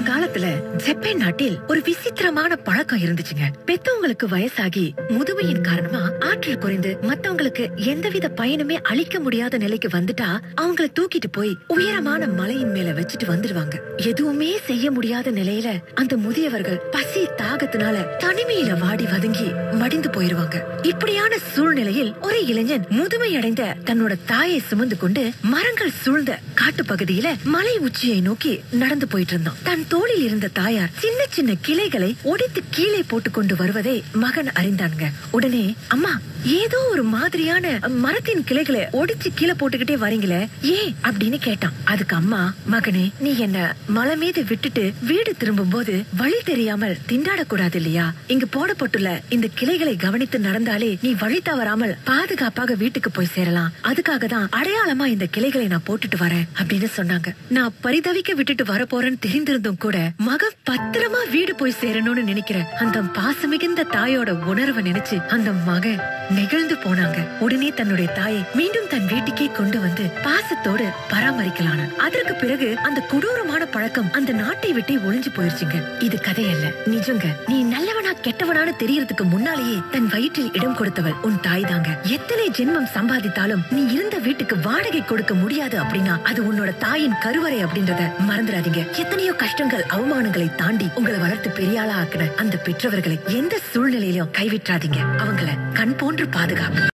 பழங்காலத்துல ஜப்பான் நாட்டில் ஒரு விசித்திரமான பழக்கம் இருந்துச்சுங்க. பெத்தவங்களுக்கு வயசாகி முதுமையின் காரணமா ஆற்றல் குறைந்து மத்தவங்களுக்கு எந்தவித பயனுமே அளிக்க முடியாத நிலைக்கு வந்துட்டா அவங்கள தூக்கிட்டு போய் உயரமான மலையின் மேல வச்சுட்டு வந்துருவாங்க. எதுவுமே செய்ய முடியாத நிலையில அந்த முதியவர்கள் பசி தாகத்தினால தனிமையில வாடி வதங்கி மடிந்து போயிருவாங்க. இப்படியான சூழ்நிலையில் ஒரு இளைஞன் முதுமை அடைந்த தன்னோட தாயை சுமந்து கொண்டு மரங்கள் சூழ்ந்த காட்டு பகுதியில மலை உச்சியை நோக்கி நடந்து போயிட்டு இருந்தான். தன் தோளில் இருந்த தாயார் சின்ன சின்ன கிளைகளை ஒடித்து கீழே போட்டு கொண்டு வருவதை மகன் அறிந்தாங்க. உடனே, அம்மா, ஏதோ ஒரு மாதிரியான மரத்தின் கிளைகளை ஒடிச்சு கீழே போட்டுக்கிட்டே வரீங்களே, ஏன் அப்படின்னு கேட்டான். அதுக்கு அம்மா, மகனே, நீ என்ன மலை மீது விட்டுட்டு வீடு திரும்பும் போது வழி தெரியாமல் திண்டாடக்கூடாது இல்லையா? இங்கு போடப்பட்டுள்ள இந்த கிளைகளை கவனித்து நடந்தாலே நீ வழி தவறாமல் பாதுகாப்பாக வீட்டுக்கு போய் சேரலாம். அதுக்காக தான் அடையாளமா இந்த கிளைகளை நான் போட்டுட்டு வரேன் அப்படின்னு சொன்னாங்க. நான் பரிதவிக்க விட்டுட்டு வர போறேன்னு தெரிந்திருந்தும் கூட மகன் பத்திரமா வீடு போய் சேரணும்னு நினைக்கிற அந்த பாசமிகுந்த தாயோட உணர்வை நினைச்சு அந்த மகன் நெகிழ்ந்து போனாங்க. உடனே தன்னுடைய தாயை மீண்டும் தன் வீட்டுக்கே கொண்டு வந்து பாசத்தோடு பராமரிக்கலான. அதற்கு பிறகு அந்த கொடூரமான பழக்கம் அந்த நாட்டை விட்டே ஒளிஞ்சு போயிருச்சுங்க. இது கதையல்ல, நிஜங்க. நீ நல்லவனா கெட்டவனான்னு தெரியறதுக்கு முன்னாலேயே தன் வயிற்றில் இடம் கொடுத்தவள் உன் தாய் தாங்க. எத்தனை ஜென்மம் சம்பாதித்தாலும் நீ இருந்த வீட்டுக்கு வாடகை கொடுக்க முடியாது அப்படின்னா அது உன்னோட தாயின் கருவறை அப்படின்றத மறந்துடாதீங்க. எத்தனையோ கஷ்டங்கள் அவமானங்களை தாண்டி உங்களை வளர்த்து பெரியாளா ஆக்கின அந்த பெற்றவர்களை எந்த சூழ்நிலையிலும் கைவிட்றாதீங்க. அவங்கள கண் போன்று பாதுகாப்பு.